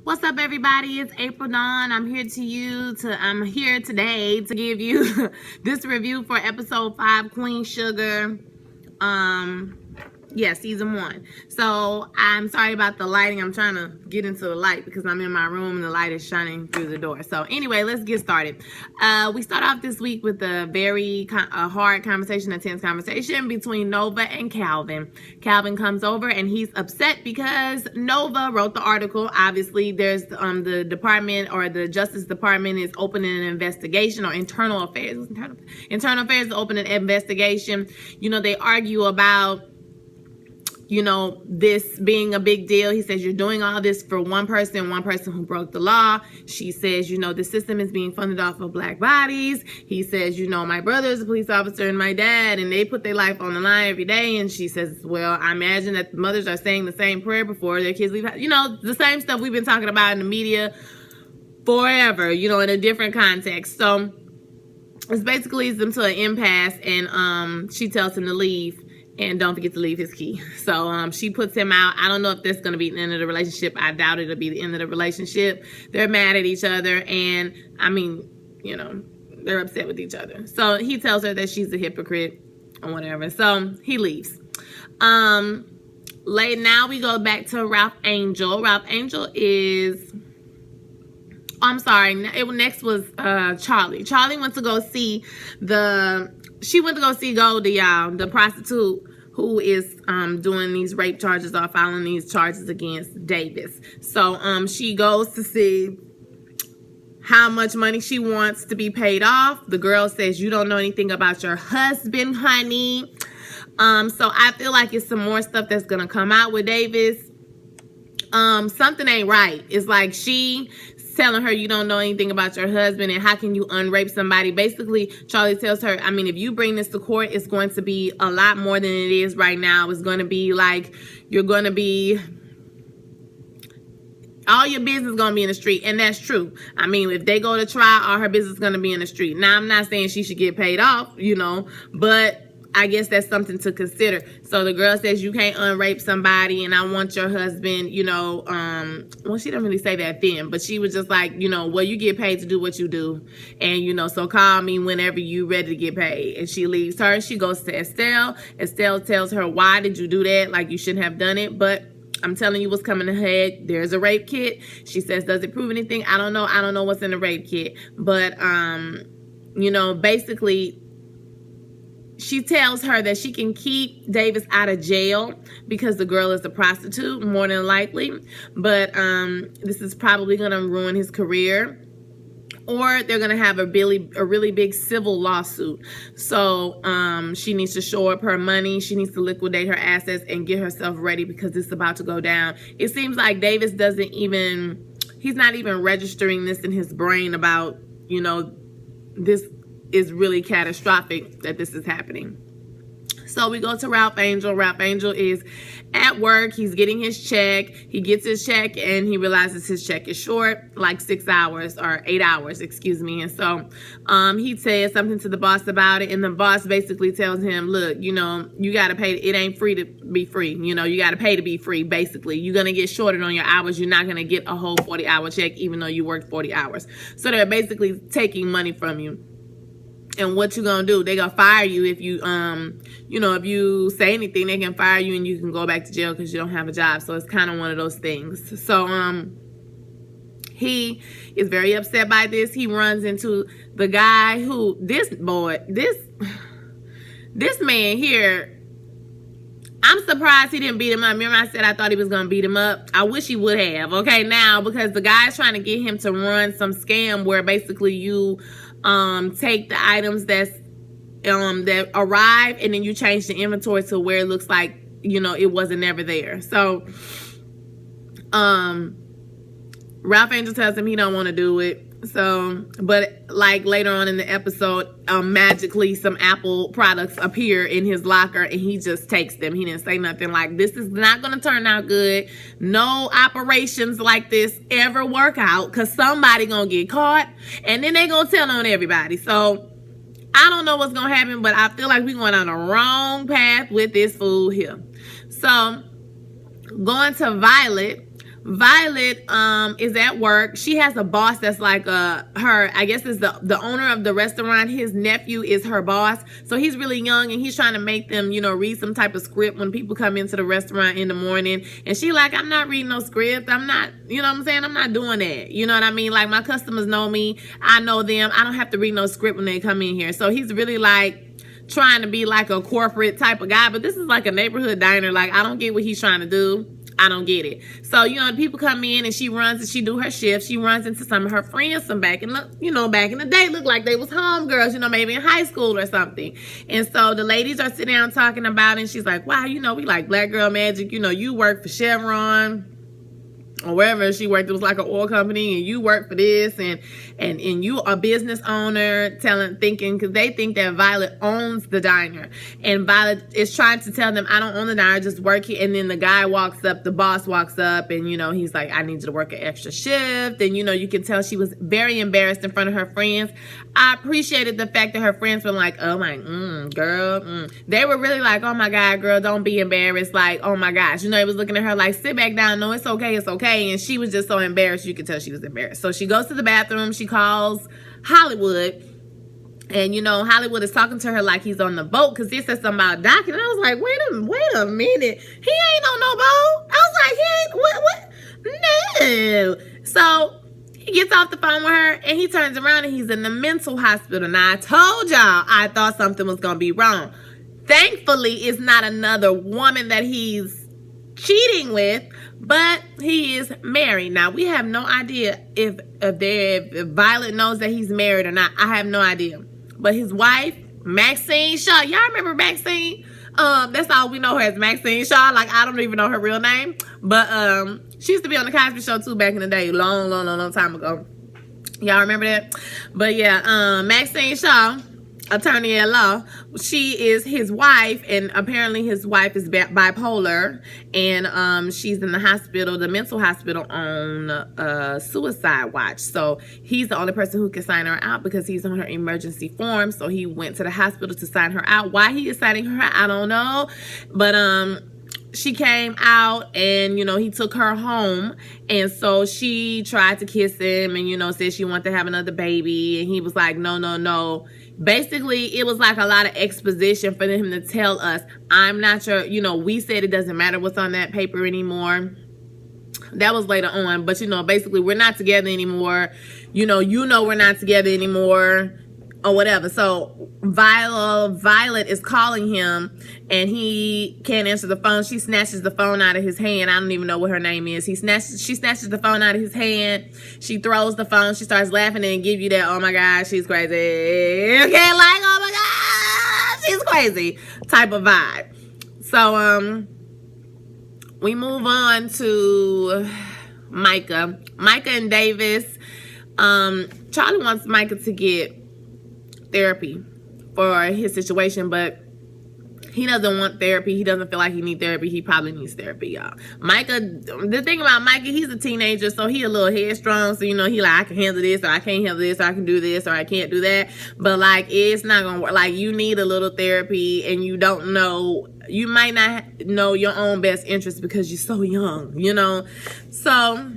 What's up, everybody? It's April Dawn. I'm here today to give you this review for episode 5, Queen Sugar. Season 1. So I'm sorry about the lighting. I'm trying to get into the light because I'm in my room and the light is shining through the door. So anyway, let's get started. We start off this week with a very hard conversation, a tense conversation between Nova and Calvin. Calvin comes over and he's upset because Nova wrote the article. Obviously, there's the department, or the Justice Department, is opening an investigation, or Internal Affairs is opening an investigation. They argue about this being a big deal. He says, you're doing all this for one person who broke the law. She says, the system is being funded off of black bodies. He says, my brother is a police officer and my dad, and they put their life on the line every day. And she says, well, I imagine that mothers are saying the same prayer before their kids leave. The same stuff we've been talking about in the media forever, in a different context. So it's basically leads them to an impasse, and she tells him to leave. And don't forget to leave his key. So she puts him out. I don't know if that's going to be the end of the relationship. I doubt it'll be the end of the relationship. They're mad at each other. And, they're upset with each other. So he tells her that she's a hypocrite or whatever. So he leaves. Now we go back to Ralph Angel. Ralph Angel is... Next was Charlie. Charlie went to go see Goldie, y'all, the prostitute who is doing these rape charges or filing these charges against Davis. So she goes to see how much money she wants to be paid off. The girl says, you don't know anything about your husband, honey. So I feel like it's some more stuff that's gonna come out with Davis. Something ain't right. It's like she telling her, you don't know anything about your husband, and how can you unrape somebody? Basically, Charlie tells her, if you bring this to court, it's going to be a lot more than it is right now. It's going to be like, all your business is going to be in the street. And that's true. If they go to trial, all her business is going to be in the street. Now, I'm not saying she should get paid off, but I guess that's something to consider. So the girl says, you can't unrape somebody, and I want your husband, she didn't really say that then, but she was just like, well, you get paid to do what you do. And, so call me whenever you ready to get paid. And she leaves her. She goes to Estelle. Estelle tells her, why did you do that? Like, you shouldn't have done it. But I'm telling you what's coming ahead. There's a rape kit. She says, does it prove anything? I don't know. I don't know what's in the rape kit. But, basically, she tells her that she can keep Davis out of jail because the girl is a prostitute, more than likely. But this is probably going to ruin his career. Or they're going to have a really big civil lawsuit. So she needs to shore up her money. She needs to liquidate her assets and get herself ready because it's about to go down. It seems like Davis he's not even registering this in his brain about, this is really catastrophic that this is happening. So we go to Ralph Angel. Ralph Angel is at work. He's getting his check. He gets his check and he realizes his check is short, like 6 hours or 8 hours, excuse me. And so he says something to the boss about it. And the boss basically tells him, look, you got to pay. It ain't free to be free. You got to pay to be free, basically. You're going to get shorted on your hours. You're not going to get a whole 40-hour check, even though you worked 40 hours. So they're basically taking money from you. And what you gonna do? They gonna fire you if you, if you say anything, they can fire you and you can go back to jail because you don't have a job. So it's kind of one of those things. So, he is very upset by this. He runs into the guy who, this man here, I'm surprised he didn't beat him up. Remember I said I thought he was gonna beat him up? I wish he would have, okay, now, because the guy's trying to get him to run some scam where basically you take the items that arrive and then you change the inventory to where it looks like, it wasn't never there. So Ralph Angel tells him he don't want to do it. So, but like later on in the episode, magically some Apple products appear in his locker and he just takes them. He didn't say nothing like, this is not going to turn out good. No operations like this ever work out because somebody going to get caught and then they going to tell on everybody. So I don't know what's going to happen, but I feel like we're going on the wrong path with this fool here. So going to Violet. Violet is at work. She has a boss that's like her, I guess is the owner of the restaurant. His nephew is her boss. So he's really young and he's trying to make them, you know, read some type of script when people come into the restaurant in the morning. And she like, I'm not reading no script. I'm not, you know what I'm saying? I'm not doing that. You know what I mean? Like, my customers know me. I know them. I don't have to read no script when they come in here. So he's really like trying to be like a corporate type of guy, but this is like a neighborhood diner. Like, I don't get what he's trying to do. I don't get it. So, you know, people come in and she runs and she do her shift. She runs into some of her friends from back in the day, look like they was homegirls, you know, maybe in high school or something. And so the ladies are sitting down talking about it, and she's like, wow, you know, we like Black Girl Magic. You know, you work for Chevron or wherever she worked. It was like an oil company, and you work for this, and you a business owner, thinking, because they think that Violet owns the diner, and Violet is trying to tell them, I don't own the diner, just work here. And then the guy walks up, the boss walks up, and you know, he's like, I need you to work an extra shift. And you know, you can tell she was very embarrassed in front of her friends. I appreciated the fact that her friends were like, oh my girl, they were really like, oh my God, girl, don't be embarrassed. Like, oh my gosh, you know, it was looking at her like, sit back down, no, it's okay, it's okay. And she was just so embarrassed. You could tell she was embarrassed. So she goes to the bathroom. She calls Hollywood. And, you know, Hollywood is talking to her like he's on the boat, because he said something about docking. And I was like, wait a minute. He ain't on no boat. I was like, he ain't, what? No. So he gets off the phone with her and he turns around and he's in the mental hospital. Now, I told y'all I thought something was going to be wrong. Thankfully, it's not another woman that he's cheating with, but he is married. Now, we have no idea if Violet knows that he's married or not. I have no idea. But his wife, Maxine Shaw, y'all remember Maxine? That's all we know her as, Maxine Shaw. Like, I don't even know her real name. But she used to be on the Cosby Show too back in the day, long time ago. Y'all remember that? But yeah, Maxine Shaw, attorney at law, she is his wife, and apparently his wife is bipolar, and she's in the hospital, the mental hospital, on suicide watch. So he's the only person who can sign her out because he's on her emergency form. So he went to the hospital to sign her out. Why he is signing her out, I don't know, but she came out, and, you know, he took her home, and so she tried to kiss him, and, you know, said she wanted to have another baby, and he was like, no. Basically, it was like a lot of exposition for him to tell us, I'm not sure, you know, we said it doesn't matter what's on that paper anymore. That was later on, but, you know, basically, we're not together anymore. You know, we're not together anymore, or whatever. So Violet is calling him, and he can't answer the phone. She snatches the phone out of his hand. I don't even know what her name is. She snatches the phone out of his hand. She throws the phone. She starts laughing and give you that, oh my God, she's crazy. Okay, like, oh my God, she's crazy type of vibe. So we move on to Micah and Davis. Charlie wants Micah to get therapy for his situation, but he doesn't want therapy. He doesn't feel like he needs therapy. He probably needs therapy, y'all. Micah, the thing about Micah, he's a teenager, so he a little headstrong. So, you know, he like, I can handle this, or I can't handle this, or I can do this, or I can't do that. But, like, it's not gonna work. Like, you need a little therapy, and you don't know, you might not know your own best interest because you're so young, you know? So,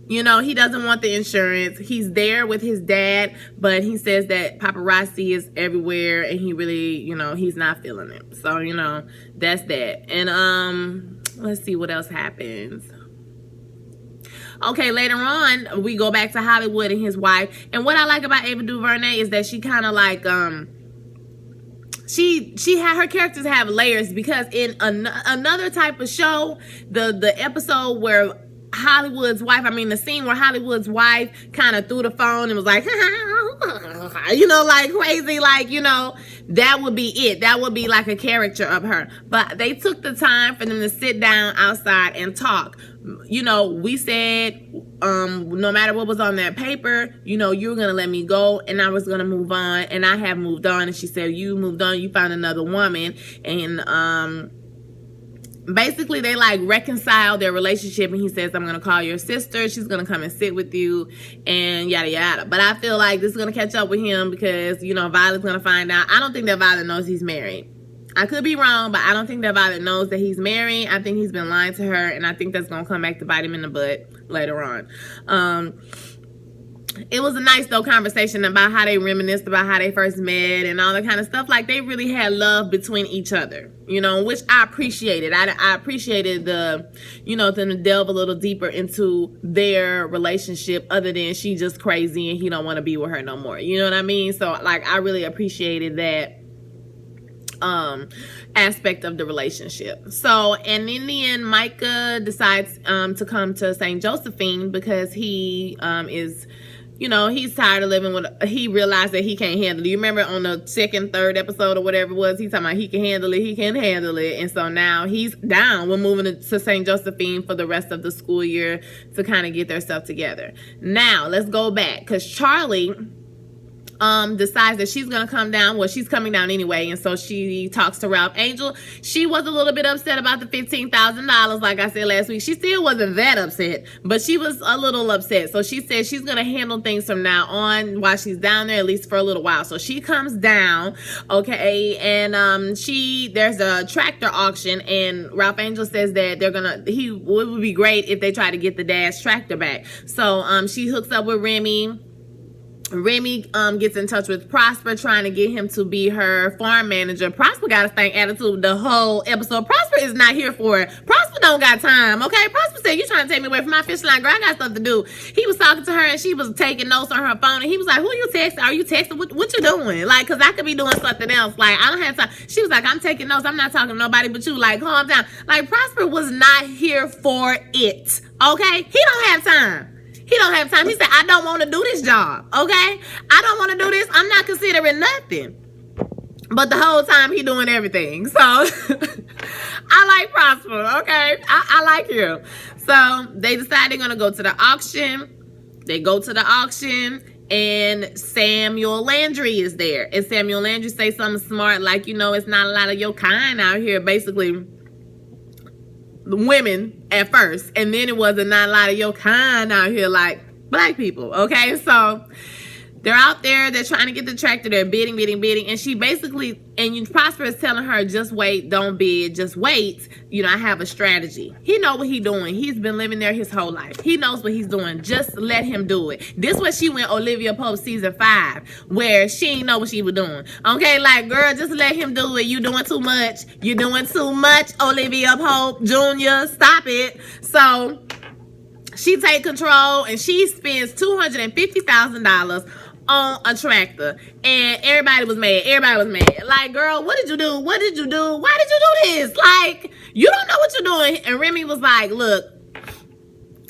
you know, he doesn't want the insurance. He's there with his dad, but he says that paparazzi is everywhere, and he really, you know, he's not feeling it. So, you know, that's that. And let's see what else happens. Okay, later on, we go back to Hollywood and his wife. And what I like about Ava DuVernay is that she kind of like she had, her characters have layers, because in another type of show, the episode where Hollywood's wife, the scene where Hollywood's wife kind of threw the phone and was like, you know, like crazy, like, you know, that would be it. That would be like a character of her. But they took the time for them to sit down outside and talk. You know, we said, no matter what was on that paper, you know, you were going to let me go and I was going to move on, and I have moved on. And she said, you moved on, you found another woman. And, basically, they like reconcile their relationship, and he says, I'm gonna call your sister, she's gonna come and sit with you, and yada yada. But I feel like this is gonna catch up with him, because, you know, Violet's gonna find out. I don't think that Violet knows he's married. I could be wrong, but I don't think that Violet knows that he's married. I think he's been lying to her, and I think that's gonna come back to bite him in the butt later on. It was a nice though conversation about how they reminisced about how they first met and all that kind of stuff. Like, they really had love between each other, you know, which I appreciated. I appreciated the, you know, them to delve a little deeper into their relationship, other than she just crazy and he don't want to be with her no more. You know what I mean? So like, I really appreciated that aspect of the relationship. So, and in the end, Micah decides to come to St. Josephine because he is, you know, he's tired of living with, he realized that he can't handle it. You remember on the second, third episode or whatever it was, he's talking about he can handle it, he can handle it. And so now he's down with moving to St. Josephine for the rest of the school year to kind of get their stuff together. Now, let's go back, because Charlie decides that she's gonna come down. Well, she's coming down anyway, and so she talks to Ralph Angel. She was a little bit upset about the $15,000, like I said last week. She still wasn't that upset, but she was a little upset. So she said she's gonna handle things from now on while she's down there, at least for a little while. So she comes down, okay, and there's a tractor auction, and Ralph Angel says that it would be great if they try to get the dad's tractor back. So she hooks up with Remy. Remy gets in touch with Prosper, trying to get him to be her farm manager. Prosper got a stank attitude the whole episode. Prosper is not here for it. Prosper don't got time, okay? Prosper said, you trying to take me away from my fish line, girl? I got stuff to do. He was talking to her, and she was taking notes on her phone, and he was like, who you texting? Are you texting? What you doing? Like, because I could be doing something else. Like, I don't have time. She was like, I'm taking notes. I'm not talking to nobody but you. Like, calm down. Like, Prosper was not here for it, okay? He don't have time. He don't have time. He said, I don't want to do this job, okay? I don't want to do this. I'm not considering nothing. But the whole time he doing everything. So, I like Prosper, okay? I like him. So, they decide they're going to go to the auction. They go to the auction, and Samuel Landry is there. And Samuel Landry say something smart, like, you know, it's not a lot of your kind out here, basically. Women at first, and then it wasn't not a lot of your kind out here, like black people, okay? So they're out there, they're trying to get the tractor, they're bidding, and she basically, and Prosper is telling her, just wait, don't bid, just wait. You know, I have a strategy. He know what he's doing. He's been living there his whole life. He knows what he's doing. Just let him do it. This was she went Olivia Pope season 5, where she ain't know what she was doing. Okay, like, girl, just let him do it. You doing too much. You're doing too much, Olivia Pope Jr. Stop it. So she take control, and she spends $250,000 on a tractor, and everybody was mad. Like, girl, what did you do? Why did you do this? Like, you don't know what you're doing. And Remy was like, look,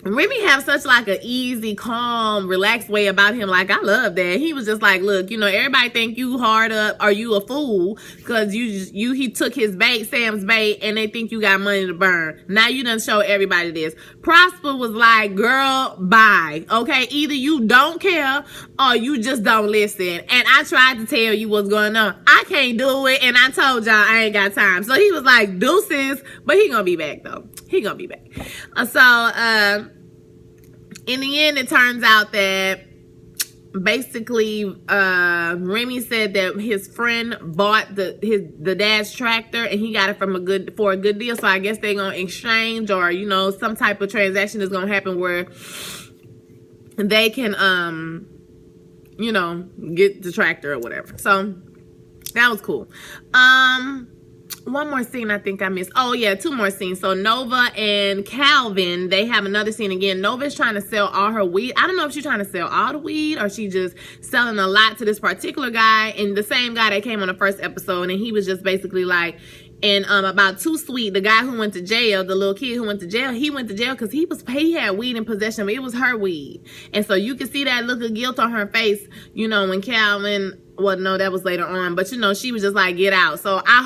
Remy have such like a easy, calm, relaxed way about him. Like, I love that. He was just like, look, you know, everybody think you hard up or you a fool because he took his bait, Sam's bait, and they think you got money to burn. Now you done show everybody this. Prosper was like, girl, bye. Okay, either you don't care or you just don't listen. And I tried to tell you what's going on. I can't do it, and I told y'all I ain't got time. So he was like, deuces, but he gonna be back though. He gonna be back. In the end, it turns out that basically Remy said that his friend bought the dad's tractor, and he got it for a good deal. So I guess they're gonna exchange, or you know, some type of transaction is gonna happen where they can you know, get the tractor or whatever. So that was cool. One more scene I think I missed. Oh yeah, 2 more scenes. So Nova and Calvin, they have another scene again. Nova's trying to sell all her weed. I don't know if she's trying to sell all the weed or she just selling a lot to this particular guy, and the same guy that came on the first episode, and he was just basically like, and about Too Sweet, the guy who went to jail, the little kid who went to jail, he went to jail because he had weed in possession, but it was her weed. And so you can see that look of guilt on her face, you know, when Calvin, well, no, that was later on, but you know, she was just like, get out. So I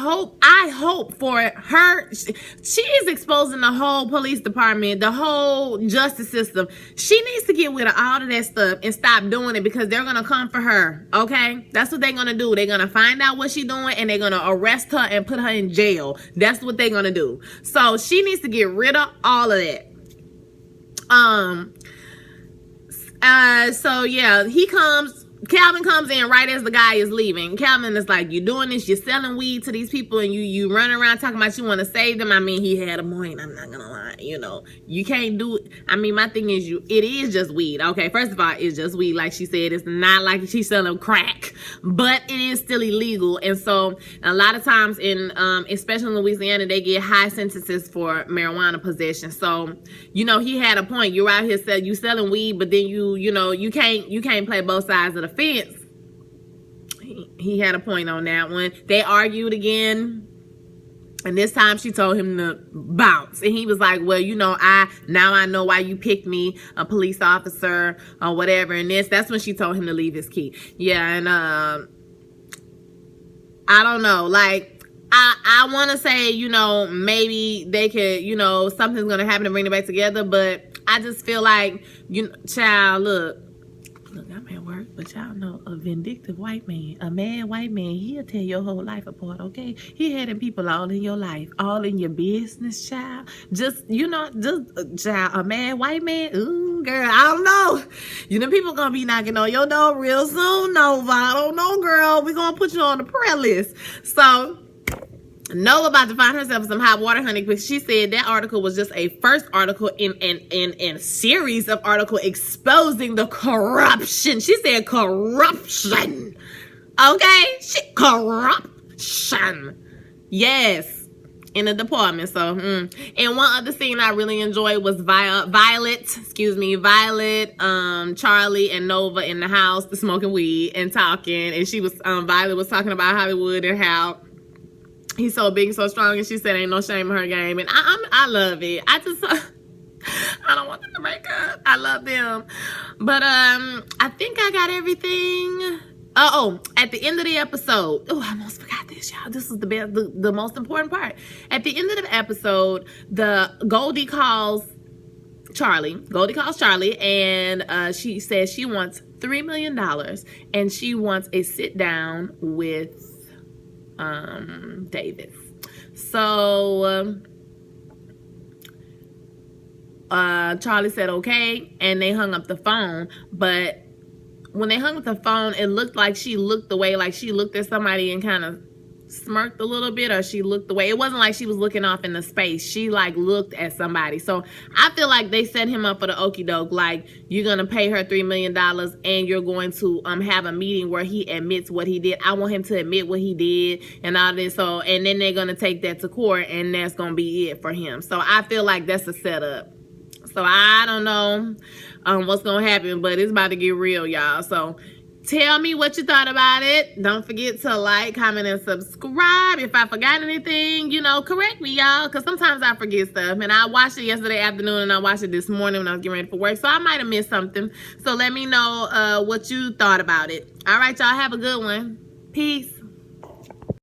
hope for her, she is exposing the whole police department, the whole justice system. She needs to get rid of all of that stuff and stop doing it, because they're going to come for her, okay? That's what they're going to do. They're going to find out what she's doing, and they're going to arrest her and put her in jail. That's what they're going to do. So she needs to get rid of all of that. So yeah, he comes. Calvin comes in right as the guy is leaving. Calvin is like, you doing this, you're selling weed to these people, and you run around talking about you want to save them. I mean, he had a point, I'm not gonna lie. You can't do it. I mean, my thing is, it is just weed. Okay, first of all, it's just weed. Like she said, it's not like she's selling crack, but it is still illegal. And so a lot of times especially in Louisiana, they get high sentences for marijuana possession. So, he had a point. You're out here selling weed, but then you can't play both sides of the fence. He had a point on that one. They argued again, and this time she told him to bounce, and he was like, well, I know why you picked me, a police officer or whatever. And that's when she told him to leave his key. Yeah. And I don't know, like, I want to say, maybe they could, something's going to happen to bring them back together. But I just feel like, child, look, I'm at work, but y'all know a vindictive white man, a mad white man, he'll tear your whole life apart, okay? He had them people all in your life, all in your business, child. Just child, a mad white man, ooh, girl, I don't know. People gonna be knocking on your door real soon, Nova. I don't know, girl. We're gonna put you on the prayer list. So, Nova about to find herself some hot water, honey, because she said that article was just a first article in a series of articles exposing the corruption. She said corruption. Okay? Corruption. Yes. In the department. So, And one other scene I really enjoyed was Violet, Charlie, and Nova in the house, smoking weed and talking. And she was, Violet was talking about Hollywood and how he's so big, so strong, and she said ain't no shame in her game. And I love it. I don't want them to break up. I love them. But I think I got everything. At the end of the episode, I almost forgot this, y'all. This is the most important part. At the end of the episode, Goldie calls Charlie, and she says she wants $3 million, and she wants a sit down with Davis. So Charlie said okay, and they hung up the phone. But when they hung up the phone, it looked like she looked away, like she looked at somebody and kind of smirked a little bit, or she looked away. It wasn't like she was looking off into space. She like looked at somebody. So I feel like they set him up for the okie doke. Like, you're gonna pay her $3 million, and you're going to have a meeting where he admits what he did. I want him to admit what he did and all this. So, and then they're gonna take that to court, and that's gonna be it for him. So I feel like that's a setup. So I don't know what's gonna happen, but it's about to get real, y'all. So tell me what you thought about it. Don't forget to like, comment, and subscribe. If I forgot anything, correct me, y'all, because sometimes I forget stuff. And I watched it yesterday afternoon, and I watched it this morning when I was getting ready for work. So I might have missed something. So let me know what you thought about it. All right, y'all, have a good one. Peace.